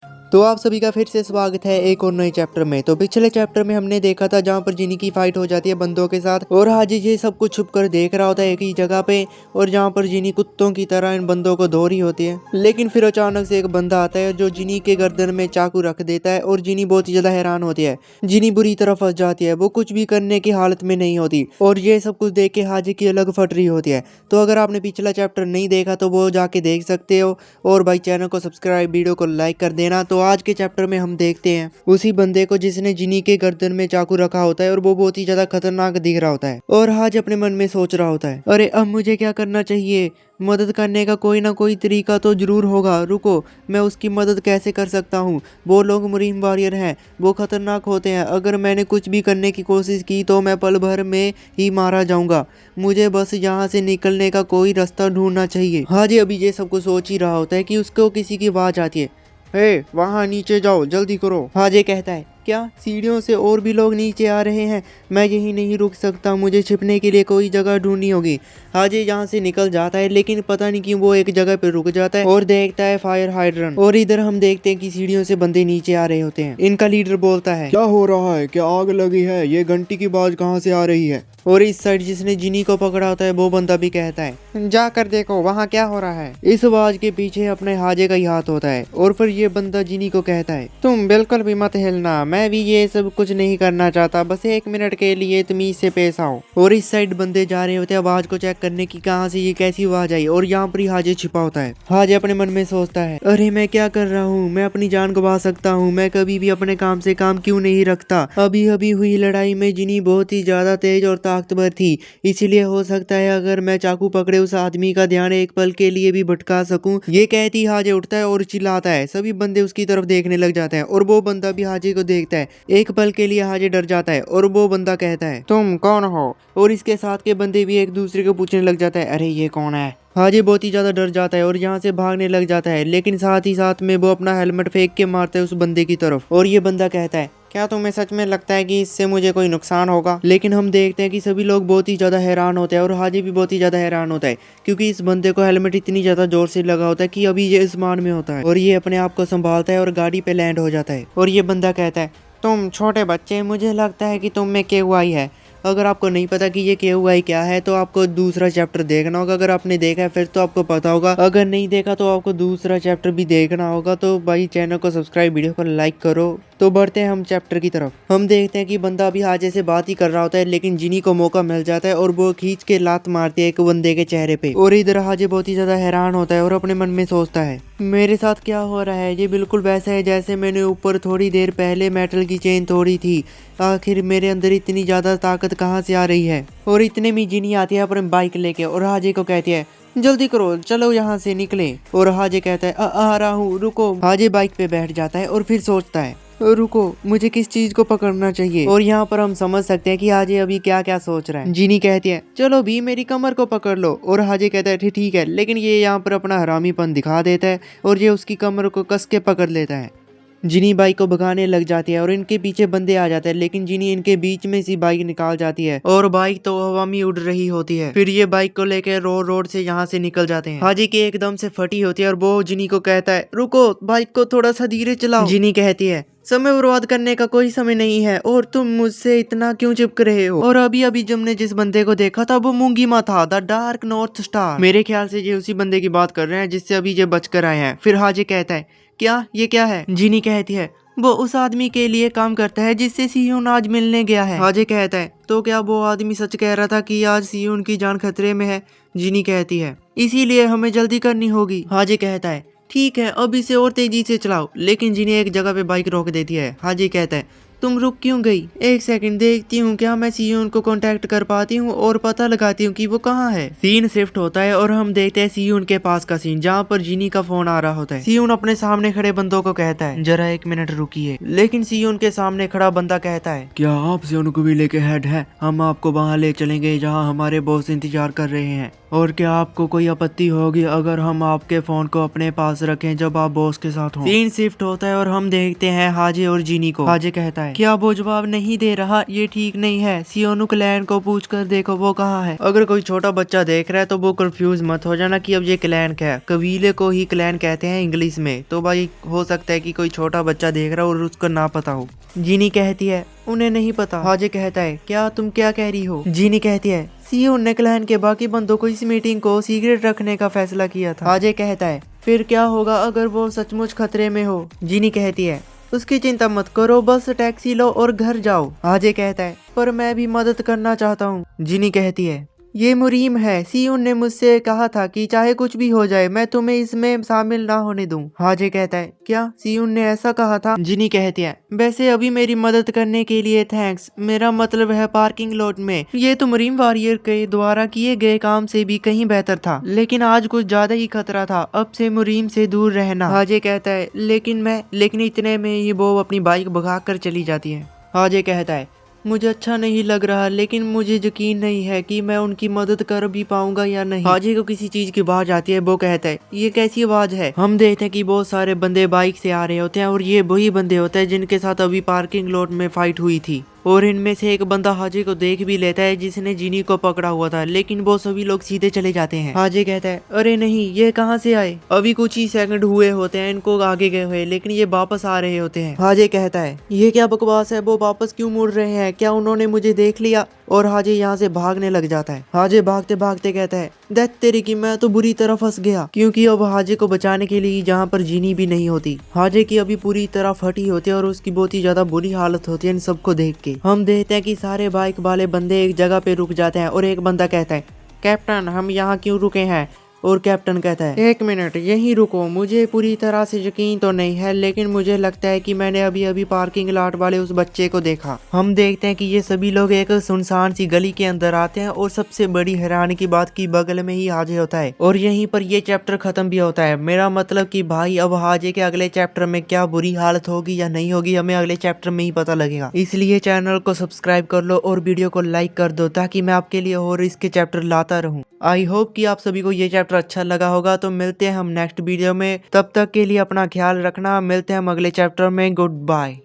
तो आप सभी का फिर से स्वागत है एक और नए चैप्टर में। तो पिछले चैप्टर में हमने देखा था जहाँ पर जिनी की फाइट हो जाती है बंदों के साथ और हाजी ये सब कुछ छुप कर देख रहा होता है एक ही जगह पे, और जहाँ पर जिनी कुत्तों की तरह इन बंदों को धो रही होती है। लेकिन फिर अचानक से एक बंदा आता है जो जिनी के गर्दन में चाकू रख देता है और जिनी बहुत ही ज्यादा हैरान होती है। जिनी बुरी तरह फंस जाती है, वो कुछ भी करने की हालत में नहीं होती और ये सब कुछ देख के हाजी की अलग फट रही होती है। तो अगर आपने पिछला चैप्टर नहीं देखा तो वो जाके देख सकते हो, और भाई चैनल को सब्सक्राइब, वीडियो को लाइक कर देना। तो आज के चैप्टर में हम देखते हैं उसी बंदे को जिसने जिनी के गर्दन में चाकू रखा होता है और वो बहुत ही ज्यादा खतरनाक दिख रहा होता है। और हाज अपने मन में सोच रहा होता है, अरे अब मुझे क्या करना चाहिए, मदद करने का कोई ना कोई तरीका तो जरूर होगा। रुको, मैं उसकी मदद कैसे कर सकता हूँ। वो लोग मरीन वॉरियर हैं, वो खतरनाक होते हैं। अगर मैंने कुछ भी करने की कोशिश की तो मैं पल भर में ही मारा जाऊंगा। मुझे बस यहाँ से निकलने का कोई रास्ता ढूंढना चाहिए। हाजी अभी ये सब कुछ सोच ही रहा होता है कि उसको किसी की आवाज आती है, हे वहाँ नीचे जाओ, जल्दी करो। हाजे कहता है, क्या सीढ़ियों से और भी लोग नीचे आ रहे हैं? मैं यहीं नहीं रुक सकता, मुझे छिपने के लिए कोई जगह ढूंढनी होगी। हाजे यहाँ से निकल जाता है, लेकिन पता नहीं क्यों वो एक जगह पे रुक जाता है और देखता है फायर हाइड्रेंट। और इधर हम देखते हैं कि सीढ़ियों से बंदे नीचे आ रहे होते हैं। इनका लीडर बोलता है, क्या हो रहा है, क्या आग लगी है, ये घंटी की आवाज कहाँ से आ रही है? और इस साइड जिसने जिनी को पकड़ा होता है वो बंदा भी कहता है, जाकर देखो वहाँ क्या हो रहा है। इस आवाज के पीछे अपने हाजे का ही हाथ होता है और फिर ये बंदा जिनी को कहता है, तुम बिल्कुल भी मत हिलना, मैं भी ये सब कुछ नहीं करना चाहता, बस 1 मिनट के लिए तमीज से पेश आओ। और इस साइड बंदे जा रहे होते हैं आवाज को चेक करने की, कहाँ से ये कैसी आवाज आई। और यहाँ पर ही हाजे छिपा होता है। हाजे अपने मन में सोचता है, अरे मैं क्या कर रहा हूँ, मैं अपनी जान गंवा सकता हूँ, मैं कभी भी अपने काम से काम क्यों नहीं रखता। अभी अभी हुई लड़ाई में जिनी बहुत ही ज्यादा तेज और ताकतवर थी, इसीलिए हो सकता है अगर मैं चाकू पकड़े उस आदमी का ध्यान एक पल के लिए भी भटका सकूं। ये कहती हाजे उठता है और चिल्लाता है। सभी बंदे उसकी तरफ देखने लग जाते हैं और वो बंदा भी हाजे को देखता है। एक पल के लिए हाजे डर जाता है और वो बंदा कहता है, तुम कौन हो? और इसके साथ के बंदे भी एक दूसरे को पूछने लग जाता है, अरे ये कौन है? हाजे बहुत ही ज्यादा डर जाता है और यहाँ से भागने लग जाता है, लेकिन साथ ही साथ में वो अपना हेलमेट फेंक के मारता है उस बंदे की तरफ। और ये बंदा कहता है, क्या तुम्हें सच में लगता है कि इससे मुझे कोई नुकसान होगा? लेकिन हम देखते हैं कि सभी लोग बहुत ही ज्यादा हैरान होते हैं और हाजी भी बहुत ही ज्यादा हैरान होता है, क्योंकि इस बंदे को हेलमेट इतनी ज्यादा जोर से लगा होता है कि अभी ये आसमान में होता है और ये अपने आप को संभालता है और गाड़ी पे लैंड हो जाता है। और ये बंदा कहता है, तुम छोटे बच्चे, मुझे लगता है कि तुम में केयूआई है। अगर आपको नहीं पता कि ये केयूआई क्या है तो आपको दूसरा चैप्टर देखना होगा। अगर आपने देखा है फिर तो आपको पता होगा, अगर नहीं देखा तो आपको दूसरा चैप्टर भी देखना होगा। तो भाई चैनल को सब्सक्राइब, वीडियो को लाइक करो। तो बढ़ते हैं हम चैप्टर की तरफ। हम देखते हैं कि बंदा अभी हाजे से बात ही कर रहा होता है, लेकिन जिनी को मौका मिल जाता है और वो खींच के लात मारती है एक बंदे के चेहरे पे। और इधर हाजे बहुत ही ज्यादा हैरान होता है और अपने मन में सोचता है, मेरे साथ क्या हो रहा है? ये बिल्कुल वैसा है जैसे मैंने ऊपर थोड़ी देर पहले मेटल की चेन तोड़ी थी। आखिर मेरे अंदर इतनी ज्यादा ताकत कहाँ से आ रही है? और इतने में जिनी आती है अपने बाइक लेके और हाजे को कहती है, जल्दी करो, चलो यहाँ से निकले। और हाजे कहता है, आ रहा हूँ, रुको। हाजे बाइक पे बैठ जाता है और फिर सोचता है, रुको, मुझे किस चीज को पकड़ना चाहिए। और यहाँ पर हम समझ सकते हैं कि हाजे अभी क्या क्या सोच रहा है। जिनी कहती है, चलो भी मेरी कमर को पकड़ लो। और हाजे कहता है, ठीक है, लेकिन ये यहाँ पर अपना हरामीपन दिखा देता है और ये उसकी कमर को कस के पकड़ लेता है। जिनी बाइक को भगाने लग जाती है और इनके पीछे बंदे आ जाते हैं, लेकिन जिनी इनके बीच में सी बाइक निकाल जाती है और बाइक तो हवा में उड़ रही होती है। फिर ये बाइक को लेकर रोड से यहाँ से निकल जाते हैं। हाजी की एकदम से फटी होती है और वो जिनी को कहता है, रुको, बाइक को थोड़ा सा धीरे चलाओ। जिनी कहती है, समय बर्बाद करने का कोई समय नहीं है और तुम मुझसे इतना क्यों चिपक रहे हो? और अभी अभी हमने जिस बंदे को देखा था वो मूंगीमा था, द डार्क नॉर्थ स्टार। मेरे ख्याल से ये उसी बंदे की बात कर रहे हैं जिससे अभी ये बचकर आए हैं। फिर हाजी कहता है, क्या ये क्या है? जिनी कहती है, वो उस आदमी के लिए काम करता है जिससे सियोन आज मिलने गया है। हाजे कहता है, तो क्या वो आदमी सच कह रहा था कि आज सियोन की जान खतरे में है? जिनी कहती है, इसीलिए हमें जल्दी करनी होगी। हाजे कहता है, ठीक है, अब इसे और तेजी से चलाओ। लेकिन जिनी एक जगह पे बाइक रोक देती है। हाजी कहता है, तुम रुक क्यों गई? 1 सेकंड, देखती हूँ क्या मैं सियोन को कांटेक्ट कर पाती हूँ और पता लगाती हूँ कि वो कहाँ है। सीन शिफ्ट होता है और हम देखते हैं सियोन के पास का सीन, जहाँ पर जिनी का फोन आ रहा होता है। सियोन अपने सामने खड़े बंदों को कहता है, जरा 1 मिनट रुकिए। लेकिन सियोन के सामने खड़ा बंदा कहता है, क्या आप सियोन को भी लेके हेड है? हम आपको वहाँ ले चलेंगे जहाँ हमारे बॉस इंतजार कर रहे हैं। और क्या आपको कोई आपत्ति होगी अगर हम आपके फोन को अपने पास रखें जब आप बॉस के साथ हो? सीन शिफ्ट होता है और हम देखते हैं हाजे और जिनी को। हाजे कहता है, है। क्या वो जवाब नहीं दे रहा? ये ठीक नहीं है। सियोनु क्लैन को पूछ कर देखो वो कहाँ है। अगर कोई छोटा बच्चा देख रहा है तो वो कंफ्यूज मत हो जाना कि अब ये क्लैन क्या है। कबीले को ही क्लैन कहते हैं इंग्लिश में। तो भाई हो सकता है कि कोई छोटा बच्चा देख रहा हो और उसको ना पता हो। जीनी कहती है उन्हें नहीं पता। हाजे कहता है क्या तुम क्या कह रही हो? जीनी कहती है सियोन ने क्लैन के बाकी बंदों को इस मीटिंग को सीक्रेट रखने का फैसला किया था। हाजे कहता है फिर क्या होगा अगर वो सचमुच खतरे में हो? जीनी कहती है उसकी चिंता मत करो, बस टैक्सी लो और घर जाओ। हाजे कहता है पर मैं भी मदद करना चाहता हूँ। जीनी कहती है ये मुरीम है। सियोन ने मुझसे कहा था कि चाहे कुछ भी हो जाए मैं तुम्हें इसमें शामिल ना होने दूं। हाजे कहता है क्या सियोन ने ऐसा कहा था? जिनी कहती है वैसे अभी मेरी मदद करने के लिए थैंक्स, मेरा मतलब है पार्किंग लॉट में। ये तो मुरीम वॉरियर के द्वारा किए गए काम से भी कहीं बेहतर था, लेकिन आज कुछ ज्यादा ही खतरा था। अब से मुरीम से दूर रहना। हाजे कहता है लेकिन इतने में ही वो अपनी बाइक भगा कर चली जाती है। हाजे कहता है मुझे अच्छा नहीं लग रहा, लेकिन मुझे यकीन नहीं है कि मैं उनकी मदद कर भी पाऊंगा या नहीं। हाजी को किसी चीज की आवाज आती है। वो कहता है ये कैसी आवाज है? हम देखते हैं कि बहुत सारे बंदे बाइक से आ रहे होते हैं और ये वही बंदे होते हैं जिनके साथ अभी पार्किंग लॉट में फाइट हुई थी। और इनमें से एक बंदा हाजी को देख भी लेता है जिसने जीनी को पकड़ा हुआ था, लेकिन वो सभी लोग सीधे चले जाते हैं। हाजी कहता है अरे नहीं, ये कहाँ से आए? अभी कुछ ही सेकंड हुए होते हैं इनको आगे गए हुए, लेकिन ये वापस आ रहे होते हैं। हाजी कहता है ये क्या बकवास है, वो वापस क्यों मुड़ रहे हैं? क्या उन्होंने मुझे देख लिया? और हाजी यहाँ से भागने लग जाता है। हाजी भागते भागते कहता है दैट तेरी की, मैं तो बुरी तरह फंस गया, क्योंकि अब हाजी को बचाने के लिए जहाँ पर जीनी भी नहीं होती। हाजी की अभी पूरी तरह फटी होती है और उसकी बहुत ही ज्यादा बुरी हालत होती है इन सबको देख के। हम देखते हैं कि सारे बाइक वाले बंदे एक जगह पे रुक जाते हैं और एक बंदा कहता है कैप्टन हम यहाँ क्यों रुके हैं? और कैप्टन कहता है एक मिनट यहीं रुको, मुझे पूरी तरह से यकीन तो नहीं है, लेकिन मुझे लगता है कि मैंने अभी अभी पार्किंग लॉट वाले उस बच्चे को देखा। हम देखते हैं कि ये सभी लोग एक सुनसान सी गली के अंदर आते हैं और सबसे बड़ी हैरानी की बात की बगल में ही हाजे होता है और यहीं पर ये चैप्टर खत्म भी होता है। मेरा मतलब कि भाई अब हाजे के अगले चैप्टर में क्या बुरी हालत होगी या नहीं होगी हमें अगले चैप्टर में ही पता लगेगा। इसलिए चैनल को सब्सक्राइब कर लो और वीडियो को लाइक कर दो ताकि मैं आपके लिए और इसके चैप्टर लाता रहूं। आई होप कि आप सभी को ये चैप्टर अच्छा लगा होगा। तो मिलते हैं हम नेक्स्ट वीडियो में, तब तक के लिए अपना ख्याल रखना। मिलते हैं हम अगले चैप्टर में। Good bye.